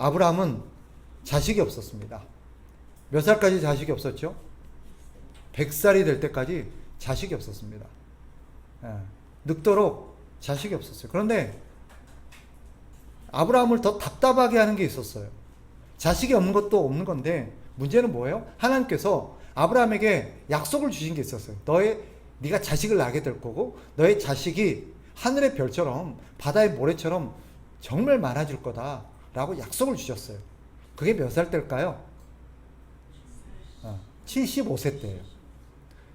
아브라함은 자식이 없었습니다. 몇 살까지 자식이 없었죠? 100살이 될 때까지 자식이 없었습니다. 늙도록 자식이 없었어요. 그런데 아브라함을 더 답답하게 하는 게 있었어요. 자식이 없는 것도 없는 건데 문제는 뭐예요? 하나님께서 아브라함에게 약속을 주신 게 있었어요. 네가 자식을 낳게 될 거고 너의 자식이 하늘의 별처럼 바다의 모래처럼 정말 많아질 거다 라고 약속을 주셨어요. 그게 몇 살 때일까요? 75세 때예요.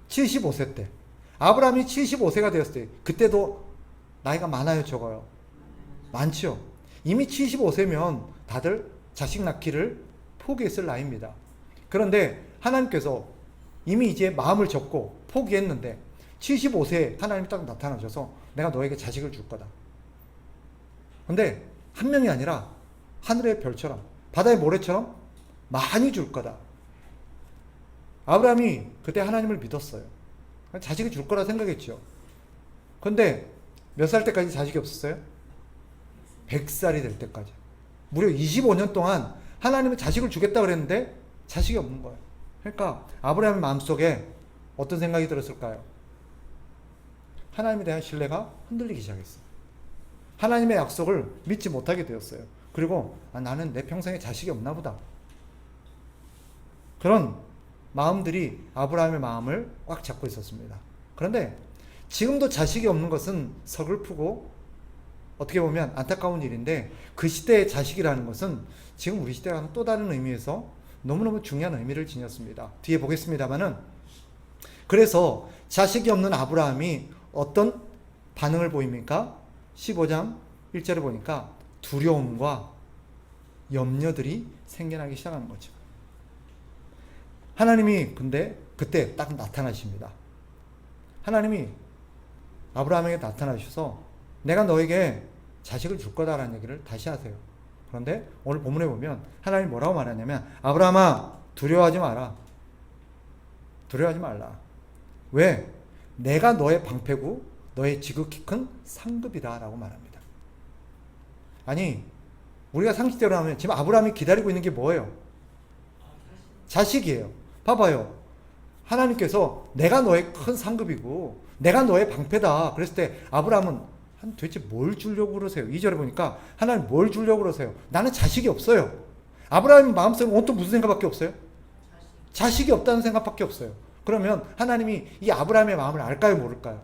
75세 때. 아브라함이 75세가 되었을 때 그때도 나이가 많아요, 적어요? 많죠. 이미 75세면 다들 자식 낳기를 포기했을 나이입니다. 그런데 하나님께서 이미 이제 마음을 접고 포기했는데 75세에 하나님이 딱 나타나셔서 내가 너에게 자식을 줄 거다. 근데 한 명이 아니라 하늘의 별처럼 바다의 모래처럼 많이 줄 거다. 아브라함이 그때 하나님을 믿었어요. 자식을 줄 거라 생각했죠. 근데 몇 살 때까지 자식이 없었어요? 100살이 될 때까지. 무려 25년 동안 하나님은 자식을 주겠다 그랬는데 자식이 없는 거예요. 그러니까 아브라함의 마음속에 어떤 생각이 들었을까요? 하나님에 대한 신뢰가 흔들리기 시작했어요. 하나님의 약속을 믿지 못하게 되었어요. 그리고 나는 내 평생에 자식이 없나 보다. 그런 마음들이 아브라함의 마음을 꽉 잡고 있었습니다. 그런데 지금도 자식이 없는 것은 서글프고 어떻게 보면 안타까운 일인데 그 시대의 자식이라는 것은 지금 우리 시대와는 또 다른 의미에서 너무너무 중요한 의미를 지녔습니다. 뒤에 보겠습니다만은 그래서 자식이 없는 아브라함이 어떤 반응을 보입니까? 15장 1절에 보니까 두려움과 염려들이 생겨나기 시작하는 거죠. 하나님이 근데 그때 딱 나타나십니다. 하나님이 아브라함에게 나타나셔서 내가 너에게 자식을 줄 거다라는 얘기를 다시 하세요. 그런데 오늘 본문에 보면 하나님이 뭐라고 말하냐면 아브라함아 두려워하지 마라. 두려워하지 말라. 왜? 내가 너의 방패고 너의 지극히 큰 상급이다 라고 말합니다. 아니 우리가 상식대로 하면 지금 아브라함이 기다리고 있는 게 뭐예요? 자식이에요. 봐봐요. 하나님께서 내가 너의 큰 상급이고 내가 너의 방패다 그랬을 때 아브라함은 도대체 뭘 주려고 그러세요? 2절에 보니까 하나님 뭘 주려고 그러세요? 나는 자식이 없어요. 아브라함의 마음속에 온통 무슨 생각밖에 없어요? 자식이 없다는 생각밖에 없어요. 그러면 하나님이 이 아브라함의 마음을 알까요? 모를까요?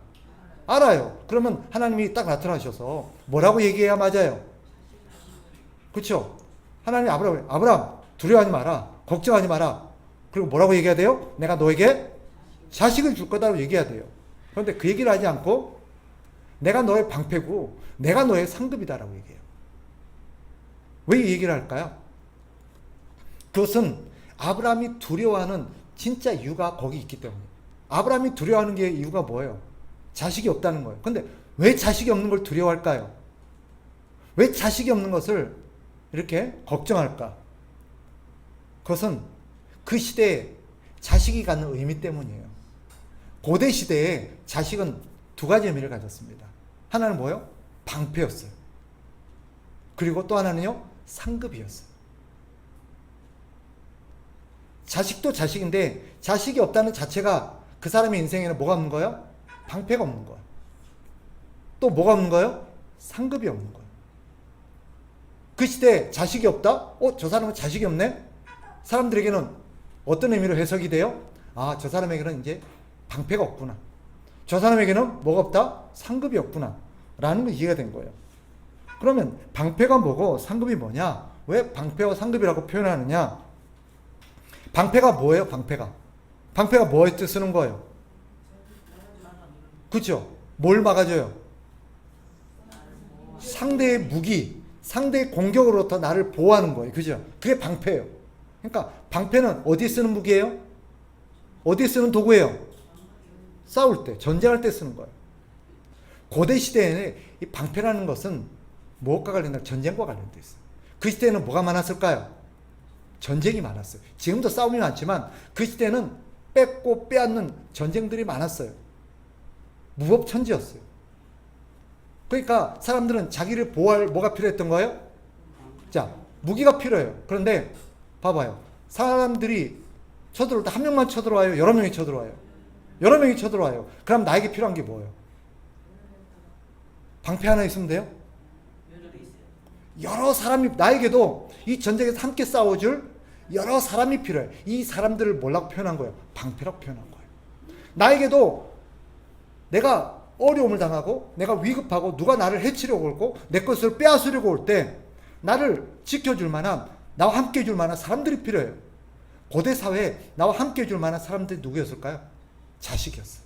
알아요. 그러면 하나님이 딱 나타나셔서 뭐라고 얘기해야 맞아요? 그렇죠? 하나님이 아브라함 두려워하지 마라. 걱정하지 마라. 그리고 뭐라고 얘기해야 돼요? 내가 너에게 자식을 줄 거다라고 얘기해야 돼요. 그런데 그 얘기를 하지 않고 내가 너의 방패고 내가 너의 상급이다라고 얘기해요. 왜 이 얘기를 할까요? 그것은 아브라함이 두려워하는 진짜 이유가 거기 있기 때문에. 아브라함이 두려워하는 게 이유가 뭐예요? 자식이 없다는 거예요. 근데 왜 자식이 없는 걸 두려워할까요? 왜 자식이 없는 것을 이렇게 걱정할까? 그것은 그 시대에 자식이 갖는 의미 때문이에요. 고대 시대에 자식은 두 가지 의미를 가졌습니다. 하나는 뭐예요? 방패였어요. 그리고 또 하나는요, 상급이었어요. 자식도 자식인데 자식이 없다는 자체가 그 사람의 인생에는 뭐가 없는 거예요? 방패가 없는 거예요. 또 뭐가 없는 거예요? 상급이 없는 거예요. 그 시대에 자식이 없다? 저 사람은 자식이 없네? 사람들에게는 어떤 의미로 해석이 돼요? 저 사람에게는 이제 방패가 없구나. 저 사람에게는 뭐가 없다? 상급이 없구나. 라는 거 이해가 된 거예요. 그러면 방패가 뭐고 상급이 뭐냐? 왜 방패와 상급이라고 표현하느냐? 방패가 뭐예요? 방패가 뭐에 때 쓰는 거예요? 그렇죠? 뭘 막아줘요? 상대의 무기, 상대의 공격으로부터 나를 보호하는 거예요. 그죠? 그게 방패예요. 그러니까 방패는 어디에 쓰는 무기예요? 어디에 쓰는 도구예요? 싸울 때, 전쟁할 때 쓰는 거예요. 고대 시대에는 이 방패라는 것은 무엇과 관련된 전쟁과 관련돼 있어요. 그 시대에는 뭐가 많았을까요? 전쟁이 많았어요. 지금도 싸움이 많지만 그 시대는 뺏고 빼앗는 전쟁들이 많았어요. 무법천지였어요. 그러니까 사람들은 자기를 보호할 뭐가 필요했던 거예요? 자, 무기가 필요해요. 그런데 봐봐요. 사람들이 쳐들어올 때 한 명만 쳐들어와요? 여러 명이 쳐들어와요? 여러 명이 쳐들어와요. 그럼 나에게 필요한 게 뭐예요? 방패 하나 있으면 돼요? 여러 사람이, 나에게도 이 전쟁에서 함께 싸워줄 여러 사람이 필요해요. 이 사람들을 뭐라고 표현한 거예요? 방패라고 표현한 거예요. 나에게도 내가 어려움을 당하고 내가 위급하고 누가 나를 해치려고 올고 내 것을 빼앗으려고 올 때 나를 지켜줄 만한, 나와 함께 해줄 만한 사람들이 필요해요. 고대 사회에 나와 함께 해줄 만한 사람들이 누구였을까요? 자식이었어요.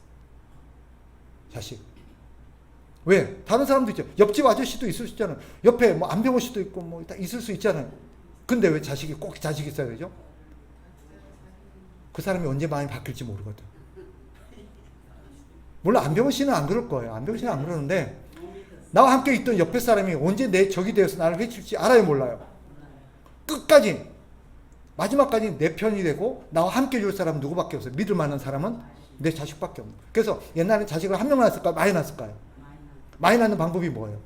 자식. 왜? 다른 사람도 있죠. 옆집 아저씨도 있을 수 있잖아요. 옆에 뭐 안병호 씨도 있고 뭐 있을 수 있잖아요. 근데 왜 자식이 꼭 자식이 있어야 되죠? 그 사람이 언제 마음이 바뀔지 모르거든. 물론 안병호 씨는 안 그럴 거예요. 안병호 씨는 안 그러는데 나와 함께 있던 옆에 사람이 언제 내 적이 되어서 나를 해칠지 알아요, 몰라요? 끝까지 마지막까지 내 편이 되고 나와 함께 해줄 사람은 누구밖에 없어요. 믿을 만한 사람은 내 자식밖에 없는. 그래서 옛날에 자식을 한 명 낳았을까요? 많이 낳았을까요? 많이 낳는 방법이 뭐예요?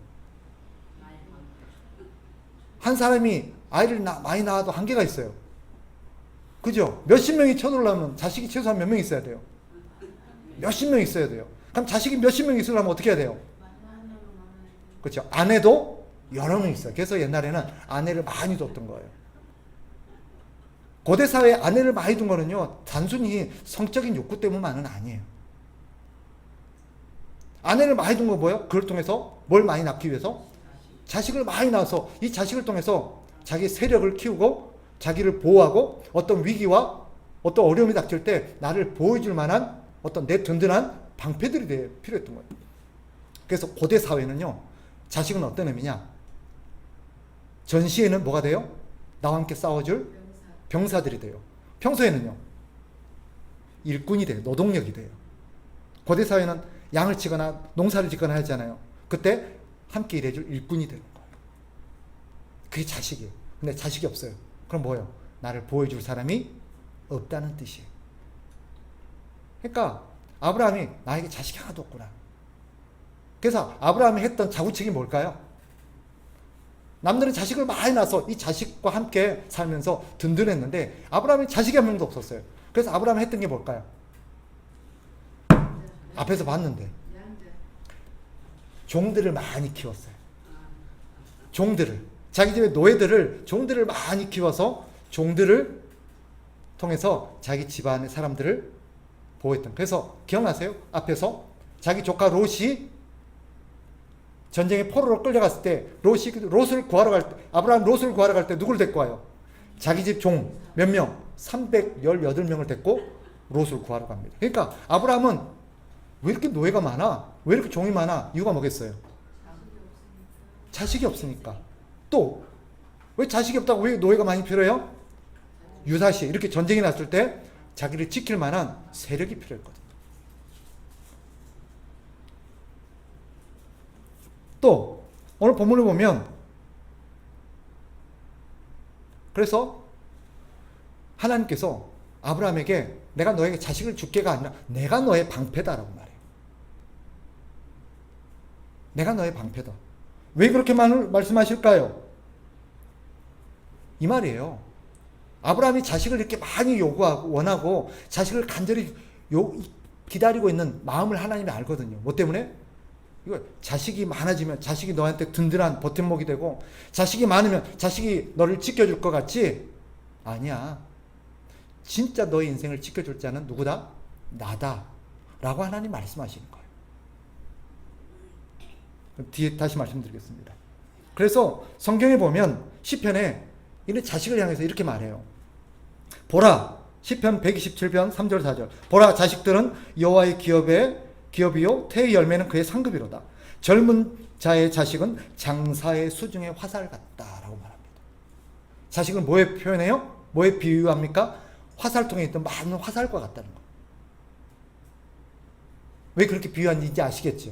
한 사람이 아이를 많이 낳아도 한계가 있어요. 그죠? 몇십 명이 쳐들어오려면 자식이 최소한 몇 명 있어야 돼요? 몇십 명 있어야 돼요. 그럼 자식이 몇십 명 있으려면 어떻게 해야 돼요? 그렇죠. 아내도 여러 명 있어요. 그래서 옛날에는 아내를 많이 뒀던 거예요. 고대 사회에 아내를 많이 둔 거는요, 단순히 성적인 욕구 때문만은 아니에요. 아내를 많이 둔 거 뭐예요? 그걸 통해서 뭘 많이 낳기 위해서? 자식을 많이 낳아서 이 자식을 통해서 자기 세력을 키우고 자기를 보호하고 어떤 위기와 어떤 어려움이 닥칠 때 나를 보호해줄 만한 어떤 내 든든한 방패들이 필요했던 거예요. 그래서 고대 사회는요, 자식은 어떤 의미냐? 전시에는 뭐가 돼요? 나와 함께 싸워줄 병사들이 돼요. 평소에는요, 일꾼이 돼요. 노동력이 돼요. 고대 사회는 양을 치거나 농사를 짓거나 하잖아요. 그때 함께 일해줄 일꾼이 되는 거예요. 그게 자식이에요. 근데 자식이 없어요. 그럼 뭐예요? 나를 보호해줄 사람이 없다는 뜻이에요. 그러니까 아브라함이 나에게 자식이 하나도 없구나. 그래서 아브라함이 했던 자구책이 뭘까요? 남들은 자식을 많이 낳아서 이 자식과 함께 살면서 든든했는데 아브라함이 자식이 한 명도 없었어요. 그래서 아브라함이 했던 게 뭘까요? 앞에서 봤는데 종들을 많이 키웠어요. 종들을, 자기 집의 노예들을, 종들을 많이 키워서 종들을 통해서 자기 집안의 사람들을 보호했던. 그래서 기억나세요? 앞에서 자기 조카 롯이 전쟁에 포로로 끌려갔을 때 롯을 구하러 갈 때, 아브라함 롯을 구하러 갈 때 누구를 데리고 와요? 자기 집 종 몇 명? 318명을 데리고 롯을 구하러 갑니다. 그러니까 아브라함은 왜 이렇게 노예가 많아? 왜 이렇게 종이 많아? 이유가 뭐겠어요? 자식이 없으니까. 또 왜 자식이 없다고 왜 노예가 많이 필요해요? 유사시 이렇게 전쟁이 났을 때 자기를 지킬 만한 세력이 필요했거든요. 또 오늘 본문을 보면 그래서 하나님께서 아브라함에게 내가 너에게 자식을 줄게가 아니라 내가 너의 방패다라고 말해요. 내가 너의 방패다. 왜 그렇게 말씀하실까요? 이 말이에요. 아브라함이 자식을 이렇게 많이 요구하고 원하고 자식을 간절히 기다리고 있는 마음을 하나님이 알거든요. 뭐 때문에? 이거 자식이 많아지면 자식이 너한테 든든한 버팀목이 되고 자식이 많으면 자식이 너를 지켜줄 것 같지? 아니야. 진짜 너의 인생을 지켜줄 자는 누구다? 나다. 라고 하나님 말씀하시는 거예요. 뒤에 다시 말씀드리겠습니다. 그래서 성경에 보면 시편에 이런 자식을 향해서 이렇게 말해요. 보라, 시편 127편 3절 4절. 보라, 자식들은 여호와의 기업이요 태의 열매는 그의 상급이로다. 젊은 자의 자식은 장사의 수중의 화살 같다라고 말합니다. 자식을 뭐에 표현해요? 뭐에 비유합니까? 화살통에 있던 많은 화살과 같다는 거예요. 왜 그렇게 비유한지 아시겠죠?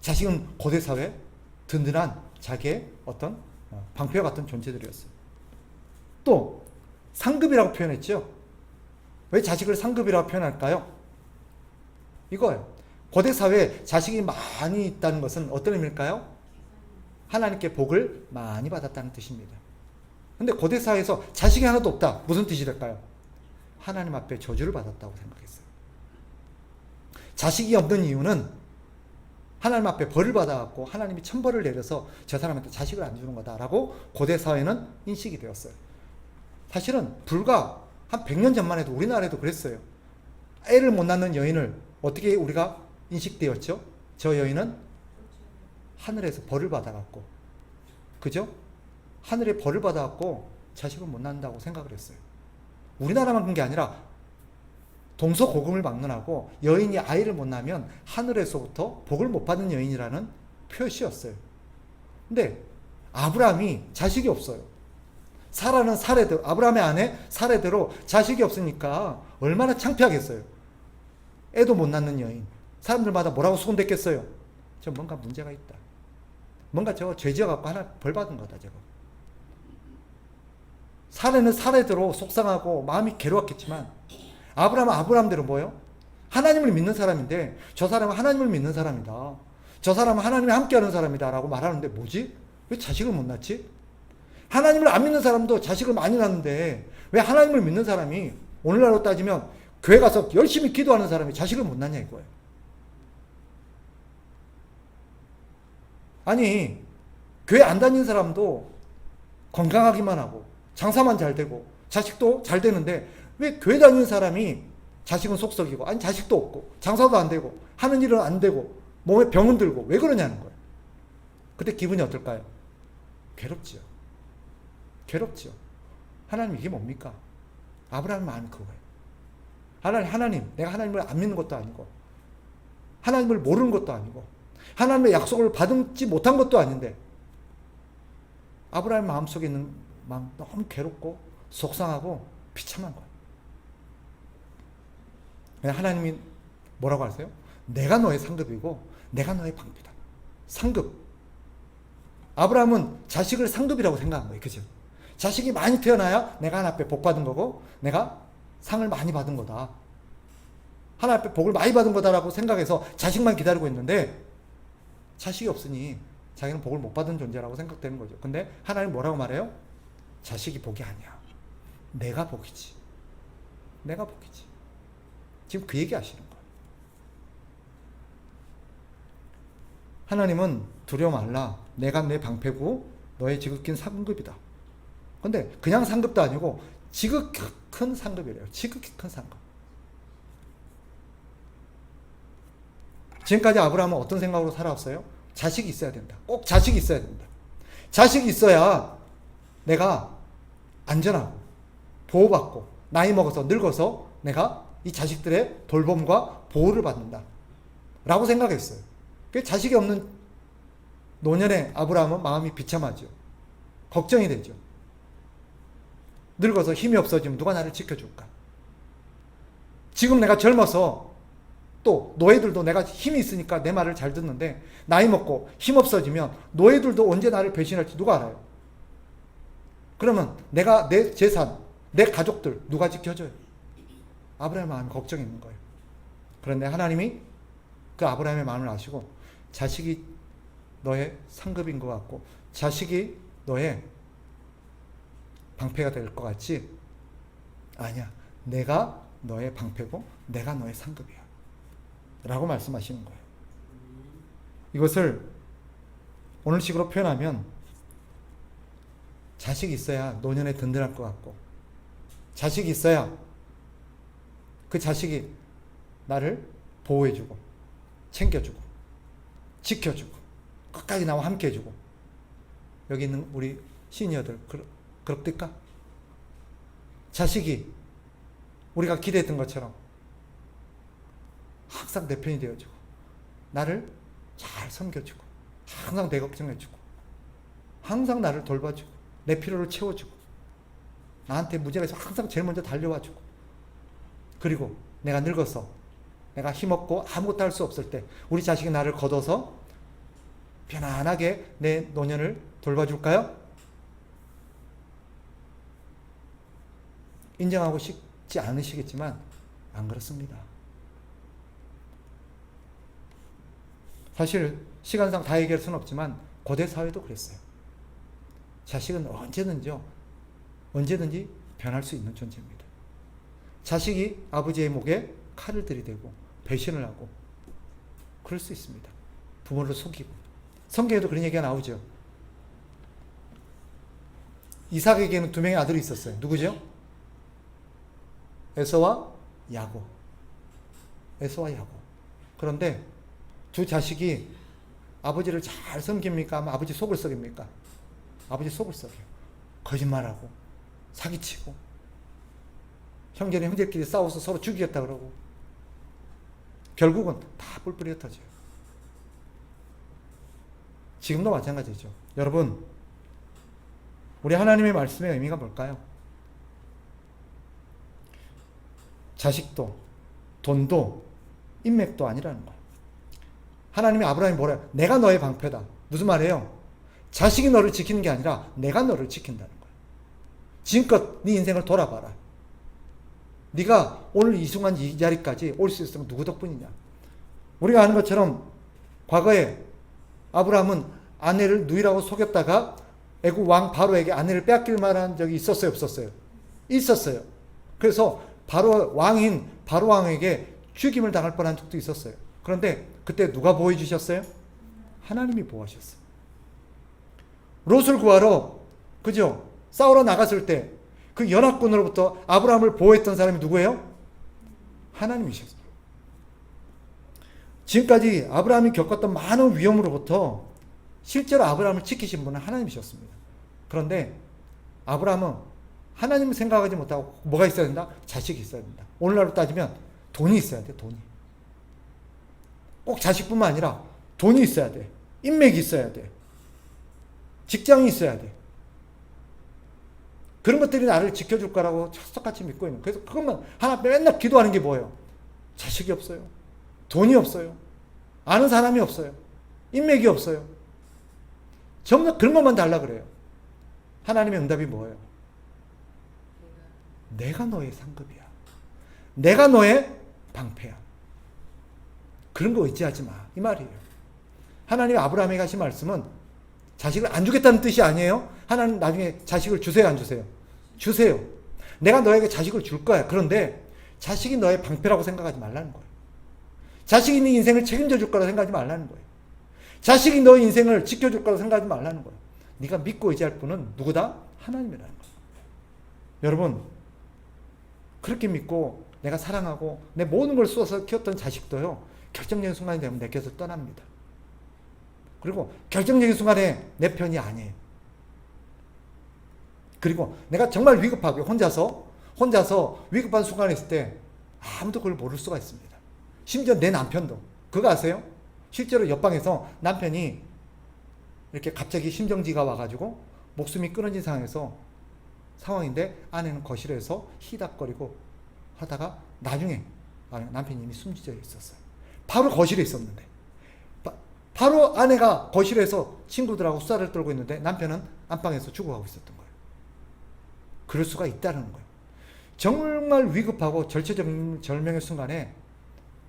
자식은 고대 사회 든든한 자기의 어떤 방패와 같은 존재들이었어요. 또 상급이라고 표현했죠. 왜 자식을 상급이라고 표현할까요? 이거예요. 고대 사회에 자식이 많이 있다는 것은 어떤 의미일까요? 하나님께 복을 많이 받았다는 뜻입니다. 근데 고대 사회에서 자식이 하나도 없다. 무슨 뜻이 될까요? 하나님 앞에 저주를 받았다고 생각했어요. 자식이 없는 이유는 하나님 앞에 벌을 받아갖고 하나님이 천벌을 내려서 저 사람한테 자식을 안 주는 거다라고 고대 사회는 인식이 되었어요. 사실은 불과 한 100년 전만 해도 우리나라에도 그랬어요. 애를 못 낳는 여인을 어떻게 우리가 인식되었죠? 저 여인은 하늘에서 벌을 받아갖고, 그죠? 하늘에 벌을 받아갖고 자식을 못 낳는다고 생각을 했어요. 우리나라만 그런 게 아니라 동서고금을 막론하고 여인이 아이를 못 낳으면 하늘에서부터 복을 못 받는 여인이라는 표시였어요. 근데 아브라함이 자식이 없어요. 사라는 사례대로, 아브라함의 아내 사례대로 자식이 없으니까 얼마나 창피하겠어요. 애도 못 낳는 여인. 사람들마다 뭐라고 수군댔겠어요? 저 뭔가 문제가 있다. 뭔가 저거 죄 지어갖고 하나 벌 받은 거다 저거. 사례는 사례대로 속상하고 마음이 괴로웠겠지만 아브라함은 아브라함대로 뭐요? 하나님을 믿는 사람인데 저 사람은 하나님을 믿는 사람이다. 저 사람은 하나님이 함께하는 사람이다 라고 말하는데 뭐지? 왜 자식을 못 낳지? 하나님을 안 믿는 사람도 자식을 많이 낳는데 왜 하나님을 믿는 사람이 오늘날로 따지면 교회 가서 열심히 기도하는 사람이 자식을 못 낳냐 이거예요. 아니 교회 안 다니는 사람도 건강하기만 하고 장사만 잘 되고 자식도 잘 되는데 왜 교회 다니는 사람이 자식은 속썩이고 아니 자식도 없고 장사도 안 되고 하는 일은 안 되고 몸에 병은 들고 왜 그러냐는 거예요. 그때 기분이 어떨까요? 괴롭지요. 괴롭지요. 하나님 이게 뭡니까? 아브라함의 마음이 그거예요. 하나님 내가 하나님을 안 믿는 것도 아니고 하나님을 모르는 것도 아니고 하나님의 약속을 받지 못한 것도 아닌데 아브라함의 마음속에 있는 마음 너무 괴롭고 속상하고 비참한 거예요. 하나님이 뭐라고 하세요? 내가 너의 상급이고 내가 너의 방패다. 상급. 아브라함은 자식을 상급이라고 생각한 거예요. 그죠? 자식이 많이 태어나야 내가 하나님 앞에 복 받은 거고 내가 상을 많이 받은 거다. 하나님 앞에 복을 많이 받은 거다라고 생각해서 자식만 기다리고 있는데 자식이 없으니 자기는 복을 못 받은 존재라고 생각되는 거죠. 근데 하나님 뭐라고 말해요? 자식이 복이 아니야. 내가 복이지. 내가 복이지. 지금 그 얘기 하시는 거예요. 하나님은 두려워 말라. 내가 내 방패고 너의 지극히 상급이다. 근데 그냥 상급도 아니고 지극히 큰 상급이래요. 지극히 큰 상급. 지금까지 아브라함은 어떤 생각으로 살아왔어요? 자식이 있어야 된다. 꼭 자식이 있어야 된다. 자식이 있어야 내가 안전하고 보호받고 나이 먹어서 늙어서 내가 이 자식들의 돌봄과 보호를 받는다 라고 생각했어요. 자식이 없는 노년의 아브라함은 마음이 비참하죠. 걱정이 되죠. 늙어서 힘이 없어지면 누가 나를 지켜줄까? 지금 내가 젊어서 또 노예들도 내가 힘이 있으니까 내 말을 잘 듣는데 나이 먹고 힘 없어지면 노예들도 언제 나를 배신할지 누가 알아요? 그러면 내가 내 재산, 내 가족들 누가 지켜줘요? 아브라함의 마음이 걱정이 있는 거예요. 그런데 하나님이 그 아브라함의 마음을 아시고 자식이 너의 상급인 것 같고 자식이 너의 방패가 될 것 같지? 아니야. 내가 너의 방패고 내가 너의 상급이야. 라고 말씀하시는 거예요. 이것을 오늘식으로 표현하면 자식이 있어야 노년에 든든할 것 같고 자식이 있어야 그 자식이 나를 보호해주고 챙겨주고 지켜주고 끝까지 나와 함께 해주고 여기 있는 우리 시니어들 그렇을까? 자식이 우리가 기대했던 것처럼 항상 내 편이 되어주고 나를 잘 섬겨주고 항상 내 걱정해주고 항상 나를 돌봐주고 내 필요를 채워주고 나한테 문제가 있으면 항상 제일 먼저 달려와주고 그리고 내가 늙어서 내가 힘없고 아무것도 할 수 없을 때 우리 자식이 나를 걷어서 편안하게 내 노년을 돌봐줄까요? 인정하고 싶지 않으시겠지만 안 그렇습니다. 사실 시간상 다 얘기할 수는 없지만 고대 사회도 그랬어요. 자식은 언제든지요 언제든지 변할 수 있는 존재입니다. 자식이 아버지의 목에 칼을 들이대고 배신을 하고 그럴 수 있습니다. 부모를 속이고. 성경에도 그런 얘기가 나오죠. 이삭에게는 두 명의 아들이 있었어요. 누구죠? 에서와 야곱. 에서와 야곱. 그런데 두 자식이 아버지를 잘 섬깁니까? 아마 아버지 속을 썩입니까? 아버지 속을 썩여요. 거짓말하고 사기치고 형제는 형제끼리 싸워서 서로 죽이겠다 그러고 결국은 다 뿔뿔이 흩어져요. 지금도 마찬가지죠. 여러분, 우리 하나님의 말씀의 의미가 뭘까요? 자식도 돈도 인맥도 아니라는 거예요. 하나님이 아브라함이 뭐래요? 내가 너의 방패다. 무슨 말이에요? 자식이 너를 지키는 게 아니라 내가 너를 지킨다는 거예요. 지금껏 네 인생을 돌아봐라. 네가 오늘 이 순간 이 자리까지 올 수 있으면 누구 덕분이냐? 우리가 아는 것처럼 과거에 아브라함은 아내를 누이라고 속였다가 애굽 왕 바로에게 아내를 빼앗길 만한 적이 있었어요, 없었어요? 있었어요. 그래서 바로 왕인 바로 왕에게 죽임을 당할 뻔한 적도 있었어요. 그런데 그때 누가 보호해 주셨어요? 하나님이 보호하셨어요. 롯을 구하러 그죠? 싸우러 나갔을 때 그 연합군으로부터 아브라함을 보호했던 사람이 누구예요? 하나님이셨어요. 지금까지 아브라함이 겪었던 많은 위험으로부터 실제로 아브라함을 지키신 분은 하나님이셨습니다. 그런데 아브라함은 하나님을 생각하지 못하고 뭐가 있어야 된다? 자식이 있어야 된다. 오늘날로 따지면 돈이 있어야 돼. 돈이. 꼭 자식뿐만 아니라 돈이 있어야 돼. 인맥이 있어야 돼. 직장이 있어야 돼. 그런 것들이 나를 지켜줄 거라고 철석같이 믿고 있는. 그래서 그것만 하나 맨날 기도하는 게 뭐예요? 자식이 없어요. 돈이 없어요. 아는 사람이 없어요. 인맥이 없어요. 전부 그런 것만 달라 그래요. 하나님의 응답이 뭐예요? 내가 너의 상급이야. 내가 너의 방패야. 그런 거 의지하지 마. 이 말이에요. 하나님이 아브라함에게 하신 말씀은 자식을 안 주겠다는 뜻이 아니에요. 하나님 나중에 자식을 주세요, 안 주세요? 주세요. 내가 너에게 자식을 줄 거야. 그런데 자식이 너의 방패라고 생각하지 말라는 거예요. 자식이 네 인생을 책임져 줄 거라고 생각하지 말라는 거예요. 자식이 너의 인생을 지켜줄 거라고 생각하지 말라는 거예요. 네가 믿고 의지할 분은 누구다? 하나님이라는 거예요. 여러분, 그렇게 믿고 내가 사랑하고 내 모든 걸 쏟아서 키웠던 자식도요, 결정적인 순간이 되면 내 곁을 떠납니다. 그리고 결정적인 순간에 내 편이 아니에요. 그리고 내가 정말 위급하게 혼자서 위급한 순간에 있을 때 아무도 그걸 모를 수가 있습니다. 심지어 내 남편도. 그거 아세요? 실제로 옆방에서 남편이 이렇게 갑자기 심정지가 와가지고 목숨이 끊어진 상황인데 아내는 거실에서 히닥거리고 하다가 나중에 남편이 이미 숨지져 있었어요. 바로 거실에 있었는데 바로 아내가 거실에서 친구들하고 수다를 떨고 있는데 남편은 안방에서 죽어가고 있었던 거예요. 그럴 수가 있다는 거예요. 정말 위급하고 절체절명의 순간에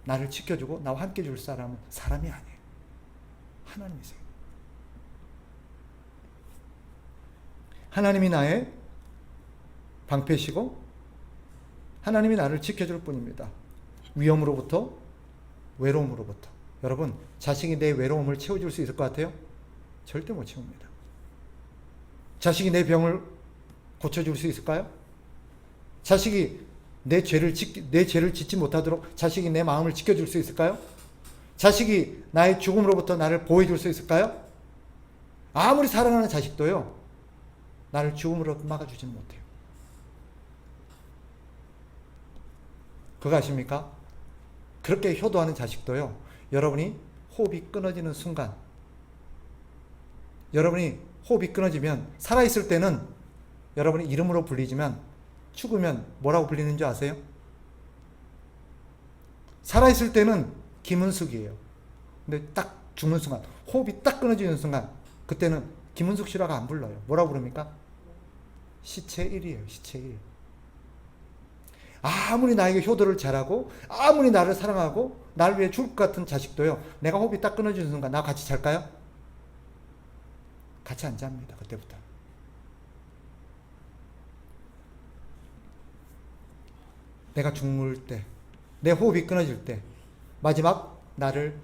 나를 지켜주고 나와 함께 줄 사람은 사람이 아니에요. 하나님이세요. 하나님이 나의 방패시고 하나님이 나를 지켜줄 뿐입니다. 위험으로부터, 외로움으로부터. 여러분, 자식이 내 외로움을 채워줄 수 있을 것 같아요? 절대 못 채웁니다. 자식이 내 병을 고쳐줄 수 있을까요? 자식이 내 죄를 짓지 못하도록 자식이 내 마음을 지켜줄 수 있을까요? 자식이 나의 죽음으로부터 나를 보호해줄 수 있을까요? 아무리 사랑하는 자식도요, 나를 죽음으로 막아주지는 못해요. 그거 아십니까? 그렇게 효도하는 자식도요, 여러분이 호흡이 끊어지는 순간, 여러분이 호흡이 끊어지면, 살아있을 때는 여러분이 이름으로 불리지만 죽으면 뭐라고 불리는 줄 아세요? 살아있을 때는 김은숙이에요. 근데 딱 죽는 순간, 호흡이 딱 끊어지는 순간, 그때는 김은숙 씨라고 안 불러요. 뭐라고 부릅니까? 시체 1이에요. 시체 1. 아무리 나에게 효도를 잘하고 아무리 나를 사랑하고 나를 위해 죽을 것 같은 자식도요, 내가 호흡이 딱 끊어지는 순간 나와 같이 잘까요? 같이 안 잡니다. 그때부터. 내가 죽물 때, 내 호흡이 끊어질 때 마지막 나를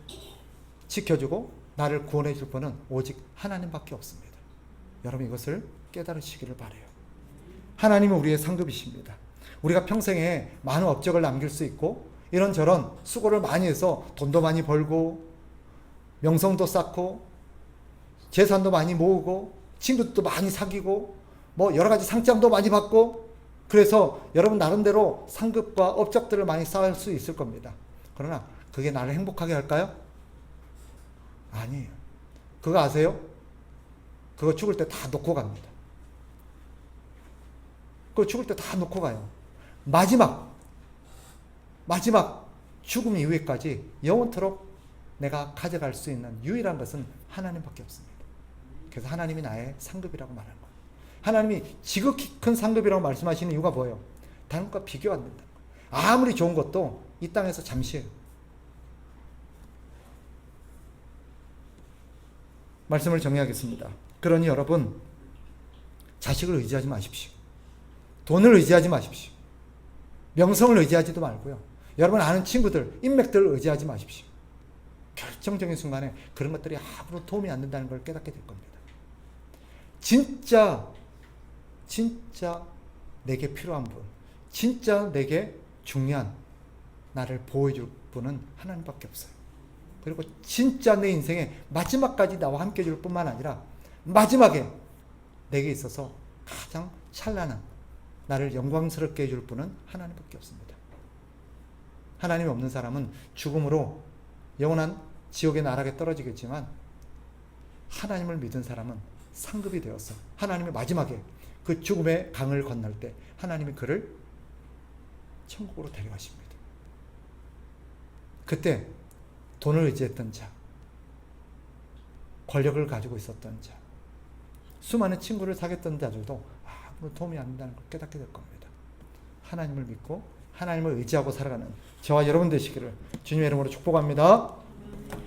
지켜주고 나를 구원해 줄 분은 오직 하나님밖에 없습니다. 여러분 이것을 깨달으시기를 바라요. 하나님은 우리의 상급이십니다. 우리가 평생에 많은 업적을 남길 수 있고 이런저런 수고를 많이 해서 돈도 많이 벌고 명성도 쌓고 재산도 많이 모으고 친구도 많이 사귀고 뭐 여러 가지 상장도 많이 받고 그래서 여러분 나름대로 상급과 업적들을 많이 쌓을 수 있을 겁니다. 그러나 그게 나를 행복하게 할까요? 아니에요. 그거 아세요? 그거 죽을 때 다 놓고 갑니다. 그거 죽을 때 다 놓고 가요. 마지막 죽음 이후에까지 영원토록 내가 가져갈 수 있는 유일한 것은 하나님밖에 없습니다. 그래서 하나님이 나의 상급이라고 말하는 거예요. 하나님이 지극히 큰 상급이라고 말씀하시는 이유가 뭐예요? 다른 것과 비교가 안 된다. 아무리 좋은 것도 이 땅에서 잠시예요. 말씀을 정리하겠습니다. 그러니 여러분 자식을 의지하지 마십시오. 돈을 의지하지 마십시오. 명성을 의지하지도 말고요. 여러분 아는 친구들, 인맥들을 의지하지 마십시오. 결정적인 순간에 그런 것들이 아무런 도움이 안 된다는 걸 깨닫게 될 겁니다. 진짜 내게 필요한 분, 진짜 내게 중요한 나를 보호해 줄 분은 하나님밖에 없어요. 그리고 진짜 내 인생의 마지막까지 나와 함께 해줄 뿐만 아니라 마지막에 내게 있어서 가장 찬란한 나를 영광스럽게 해줄 분은 하나님밖에 없습니다. 하나님이 없는 사람은 죽음으로 영원한 지옥의 나락에 떨어지겠지만 하나님을 믿은 사람은 상급이 되어서 하나님의 마지막에 그 죽음의 강을 건널 때 하나님이 그를 천국으로 데려가십니다. 그때 돈을 의지했던 자, 권력을 가지고 있었던 자, 수많은 친구를 사귀었던 자들도 아무런 도움이 안 된다는 걸 깨닫게 될 겁니다. 하나님을 믿고 하나님을 의지하고 살아가는 저와 여러분 되시기를 주님의 이름으로 축복합니다.